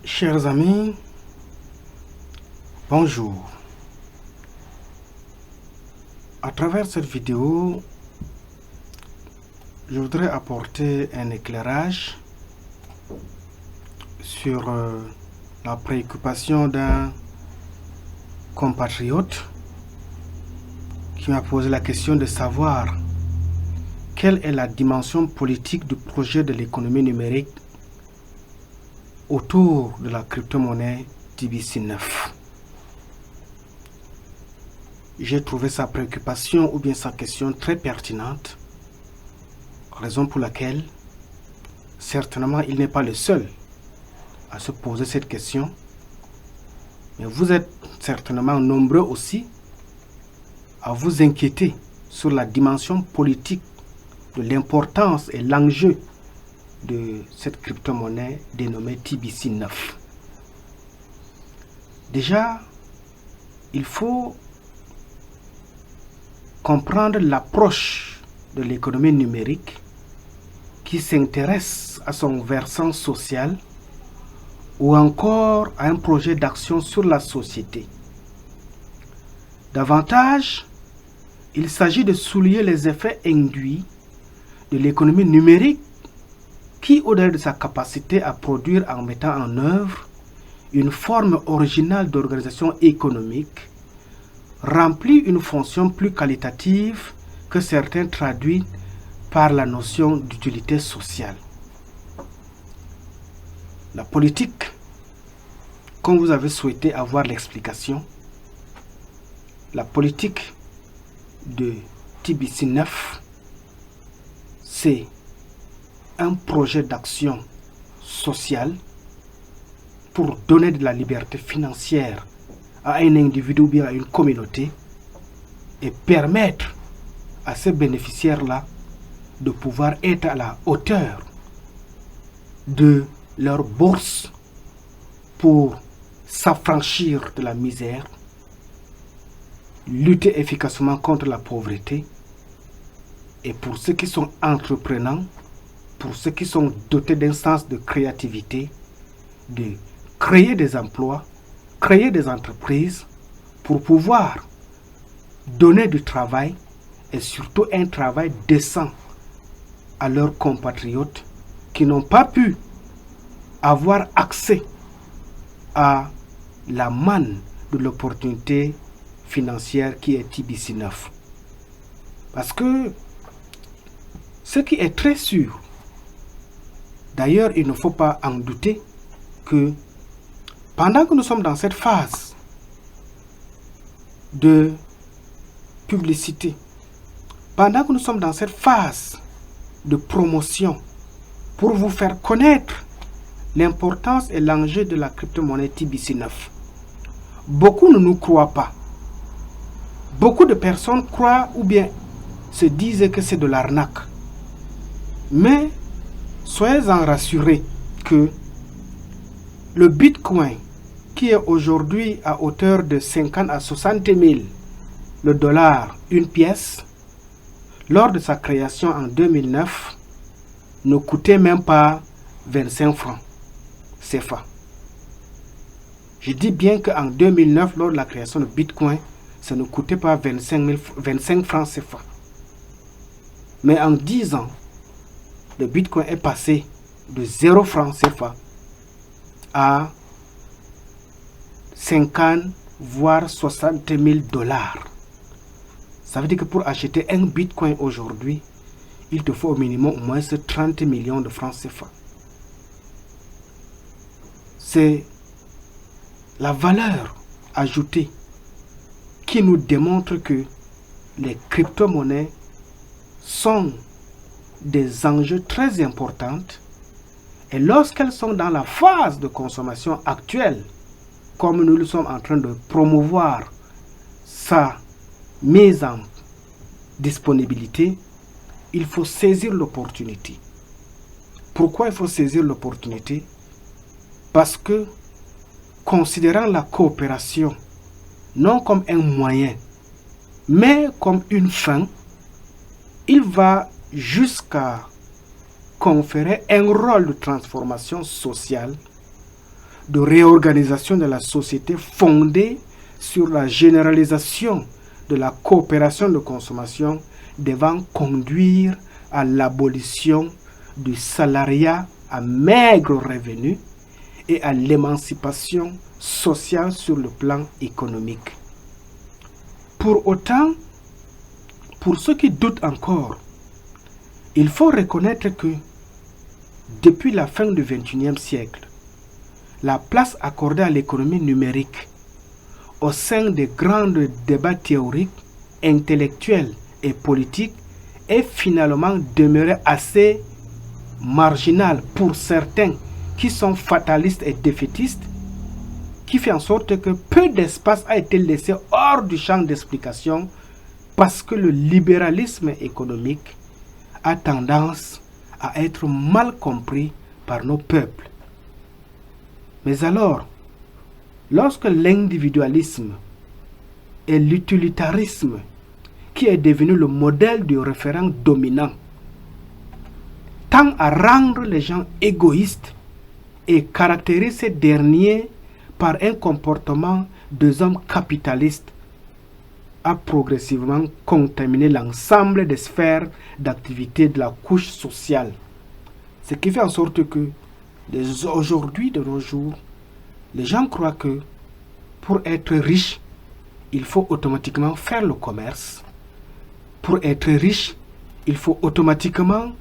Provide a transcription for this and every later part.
Chers amis, bonjour. À travers cette vidéo, je voudrais apporter un éclairage sur la préoccupation d'un compatriote qui m'a posé la question de savoir quelle est la dimension politique du projet de l'économie numérique autour de la crypto-monnaie TBC9. J'ai trouvé sa préoccupation ou bien sa question très pertinente, raison pour laquelle certainement il n'est pas le seul à se poser cette question, mais vous êtes certainement nombreux aussi à vous inquiéter sur la dimension politique de l'importance et l'enjeu de cette crypto-monnaie dénommée TBC9. Déjà, il faut comprendre l'approche de l'économie numérique qui s'intéresse à son versant social ou encore à un projet d'action sur la société. Davantage, il s'agit de souligner les effets induits de l'économie numérique qui, au-delà de sa capacité à produire en mettant en œuvre une forme originale d'organisation économique, remplit une fonction plus qualitative que certains traduisent par la notion d'utilité sociale. La politique, comme vous avez souhaité avoir l'explication, la politique de TBC9, c'est un projet d'action sociale pour donner de la liberté financière à un individu ou bien à une communauté et permettre à ces bénéficiaires-là de pouvoir être à la hauteur de leur bourse pour s'affranchir de la misère, lutter efficacement contre la pauvreté et pour ceux qui sont entreprenants, pour ceux qui sont dotés d'un sens de créativité, de créer des emplois, créer des entreprises pour pouvoir donner du travail et surtout un travail décent à leurs compatriotes qui n'ont pas pu avoir accès à la manne de l'opportunité financière qui est TBC9. Parce que ce qui est très sûr, d'ailleurs il ne faut pas en douter, que pendant que nous sommes dans cette phase de publicité, pendant que nous sommes dans cette phase de promotion pour vous faire connaître l'importance et l'enjeu de la crypto-monnaie TBC9, beaucoup ne nous croient pas. Beaucoup de personnes croient ou bien se disent que c'est de l'arnaque. Mais soyez-en rassurés que le Bitcoin, qui est aujourd'hui à hauteur de 50 à 60 000 le dollar une pièce, lors de sa création en 2009, ne coûtait même pas 25 francs CFA. Je dis bien qu'en 2009, lors de la création de Bitcoin, ça ne coûtait pas 25 francs CFA. Mais en 10 ans, le Bitcoin est passé de 0 francs CFA à 50 voire 60 000 dollars. Ça veut dire que pour acheter un Bitcoin aujourd'hui, il te faut au minimum au moins 30 millions de francs CFA. C'est la valeur ajoutée qui nous démontre que les crypto-monnaies sont des enjeux très importants et lorsqu'elles sont dans la phase de consommation actuelle, comme nous le sommes en train de promouvoir sa mise en disponibilité, il faut saisir l'opportunité. Pourquoi il faut saisir l'opportunité? Parce que, considérant la coopération non comme un moyen, mais comme une fin, il va jusqu'à conférer un rôle de transformation sociale de réorganisation de la société fondée sur la généralisation de la coopération de consommation devant conduire à l'abolition du salariat à maigre revenu et à l'émancipation sociale sur le plan économique. Pour autant, pour ceux qui doutent encore, il faut reconnaître que depuis la fin du XXIe siècle, la place accordée à l'économie numérique au sein des grands débats théoriques, intellectuels et politiques est finalement demeurée assez marginale pour certains qui sont fatalistes et défaitistes, qui fait en sorte que peu d'espace a été laissé hors du champ d'explication parce que le libéralisme économique a tendance à être mal compris par nos peuples. Mais alors, lorsque l'individualisme et l'utilitarisme, qui est devenu le modèle du référent dominant, tend à rendre les gens égoïstes et caractérise ces derniers par un comportement de hommes capitalistes, a progressivement contaminé l'ensemble des sphères d'activité de la couche sociale. Ce qui fait en sorte que, aujourd'hui, de nos jours, les gens croient que pour être riche, il faut automatiquement faire le commerce. Pour être riche, il faut automatiquement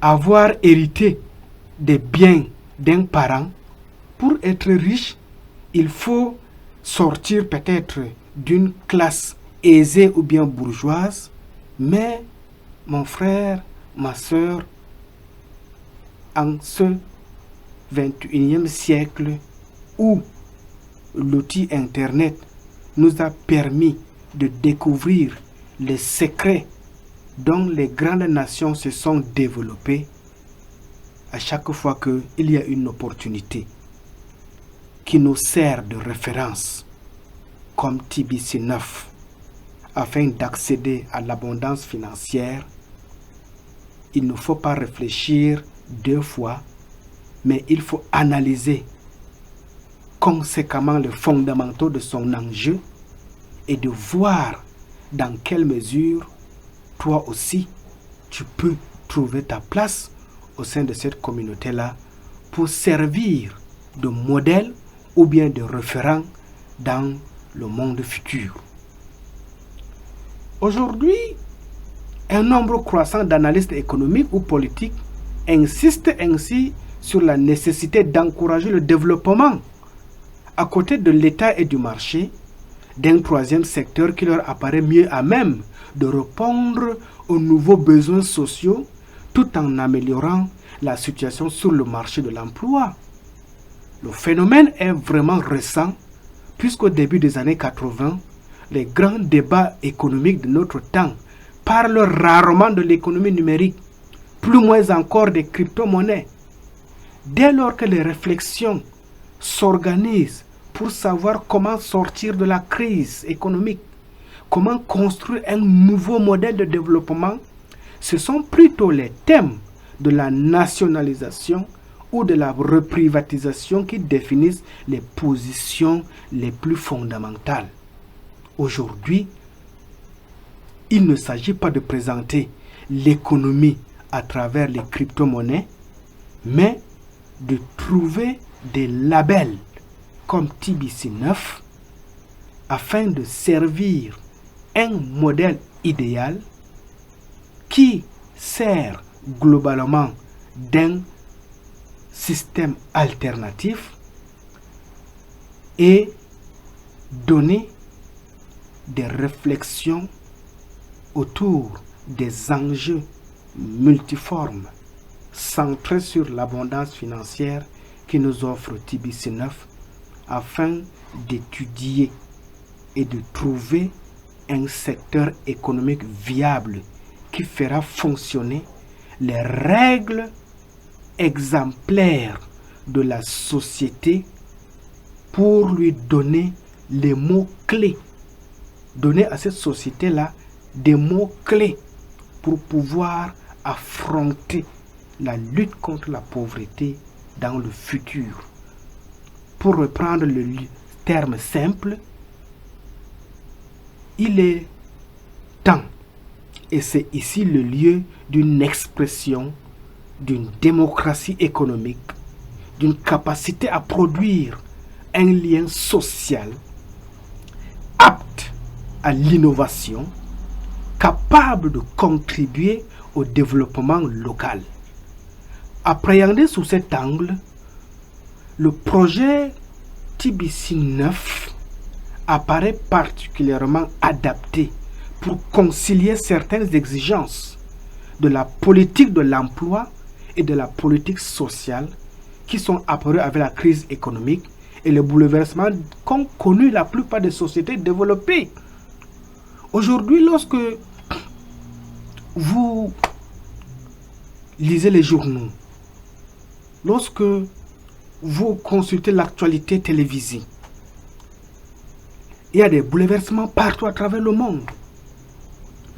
avoir hérité des biens d'un parent. Pour être riche, il faut sortir peut-être d'une classe aisée ou bien bourgeoise. Mais, mon frère, ma soeur, en ce 21e siècle où l'outil Internet nous a permis de découvrir les secrets dont les grandes nations se sont développées, à chaque fois qu'il y a une opportunité qui nous sert de référence, comme TBC9, afin d'accéder à l'abondance financière, il ne faut pas réfléchir deux fois, mais il faut analyser conséquemment les fondamentaux de son enjeu et de voir dans quelle mesure toi aussi tu peux trouver ta place au sein de cette communauté-là pour servir de modèle ou bien de référent dans le monde futur. Aujourd'hui, un nombre croissant d'analystes économiques ou politiques insistent ainsi sur la nécessité d'encourager le développement, à côté de l'État et du marché, d'un troisième secteur qui leur apparaît mieux à même de répondre aux nouveaux besoins sociaux tout en améliorant la situation sur le marché de l'emploi. Le phénomène est vraiment récent puisqu'au début des années 80, les grands débats économiques de notre temps parlent rarement de l'économie numérique, plus moins encore des crypto-monnaies. Dès lors que les réflexions s'organisent pour savoir comment sortir de la crise économique, comment construire un nouveau modèle de développement, ce sont plutôt les thèmes de la nationalisation ou de la reprivatisation qui définissent les positions les plus fondamentales. Aujourd'hui, il ne s'agit pas de présenter l'économie à travers les crypto-monnaies, mais de trouver des labels comme TBC9 afin de servir un modèle idéal qui sert globalement d'un système alternatif et donner des réflexions autour des enjeux multiformes centrés sur l'abondance financière qui nous offre TBC9 afin d'étudier et de trouver un secteur économique viable qui fera fonctionner les règles exemplaires de la société pour lui donner les mots-clés. Donner à cette société-là des mots-clés pour pouvoir affronter la lutte contre la pauvreté dans le futur. pour reprendre le terme simple, il est temps, et c'est ici le lieu d'une expression, d'une démocratie économique, d'une capacité à produire un lien social apte à l'innovation, capable de contribuer au développement local. Appréhendé sous cet angle, le projet TBC 9 apparaît particulièrement adapté pour concilier certaines exigences de la politique de l'emploi et de la politique sociale qui sont apparues avec la crise économique et le bouleversement qu'ont connu la plupart des sociétés développées. Aujourd'hui, lorsque vous lisez les journaux, lorsque vous consultez l'actualité télévisée, il y a des bouleversements partout à travers le monde.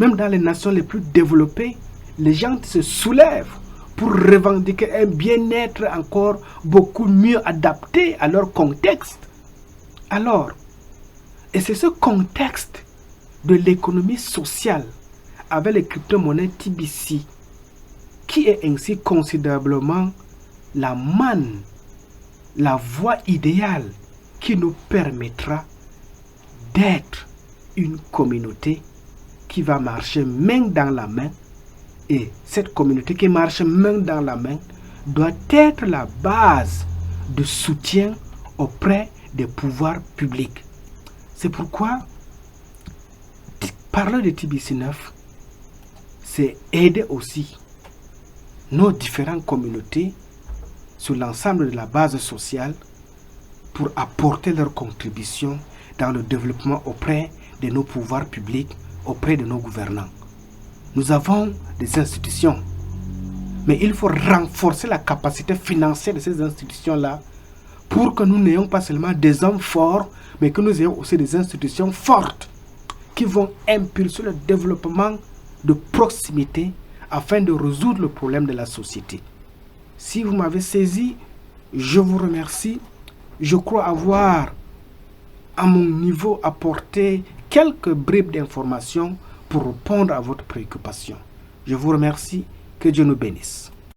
Même dans les nations les plus développées, les gens se soulèvent pour revendiquer un bien-être encore beaucoup mieux adapté à leur contexte. Alors, et c'est ce contexte de l'économie sociale avec les crypto-monnaies TBC qui est ainsi considérablement la manne, la voie idéale qui nous permettra d'être une communauté qui va marcher main dans la main. Et cette communauté qui marche main dans la main doit être la base de soutien auprès des pouvoirs publics. C'est pourquoi parler de TBC 9, c'est aider aussi nos différentes communautés sur l'ensemble de la base sociale pour apporter leur contribution dans le développement auprès de nos pouvoirs publics, auprès de nos gouvernants. Nous avons des institutions, mais il faut renforcer la capacité financière de ces institutions-là pour que nous n'ayons pas seulement des hommes forts, mais que nous ayons aussi des institutions fortes qui vont impulser le développement de proximité afin de résoudre le problème de la société. Si vous m'avez saisi, je vous remercie. Je crois avoir, à mon niveau, apporté quelques bribes d'informations pour répondre à votre préoccupation. Je vous remercie. Que Dieu nous bénisse.